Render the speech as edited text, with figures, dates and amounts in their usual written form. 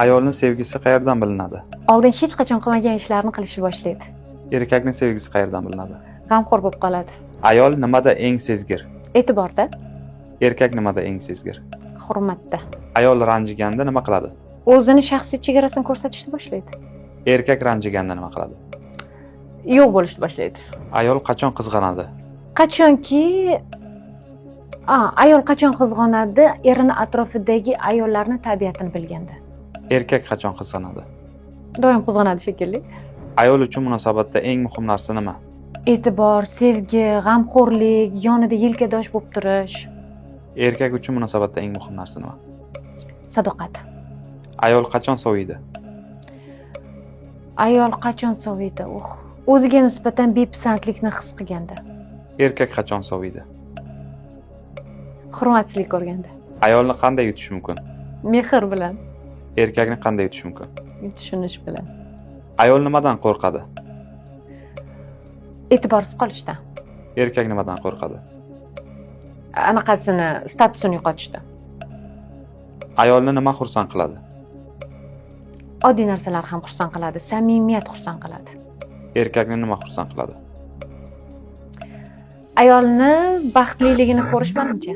Ayolning sevgisi qayerdan bilinadi? Oldin hech qachon qilmagan ishlarni qilishni boshlaydi. Erkakning sevgisi qayerdan bilinadi? G'amxo'r bo'lib qoladi. Ayol nimada eng sezgir? E'tiborda, Erkak nimada eng sezgir? hurmatda. Ayol ranjiganda nima qiladi? O'zini shaxsiy chegarasini ko'rsatishni boshlaydi. Erkak ranjiganda nima qiladi? Yo'q bo'lishni boshlaydi. Ayol qachon qizg'anadi? Qachonki ayol qachon qizg'onadi? Erini atrofidagi ayollarning tabiatini bilganda. Erkak qachon qizg'anadi? Doim qizg'onadi shekilli. Ayol uchun munosabatda eng muhim narsa nima? E'tibor, sevgi, g'amxo'rlik, yonida yelkadosh bo'lib turish, Erkak uchun munosabatda eng muhim narsa nima? sadoqat. Ayol qachon soviydi? Ayol qachon soviydi? O'ziga nisbatan bepisandlikni his qilganda, Erkak qachon soviydi? hurmatsizlik ko'rganda, Ayolni qanday yutish mumkin? mehr bilan, Erkakni qanday yutish mumkin? tushunish bilan, Ayol nimadan qo'rqadi? e'tiborsiz qolishdan, Erkak nimadan qo'rqadi? anaqasini, statusini yo'qotishdan. Ayolni nima xursand qiladi? Oddiy narsalar ham xursand qiladi, samimiyat xursand qiladi. Erkakni nima xursand qiladi? Ayolni baxtliligini ko'rish menimcha.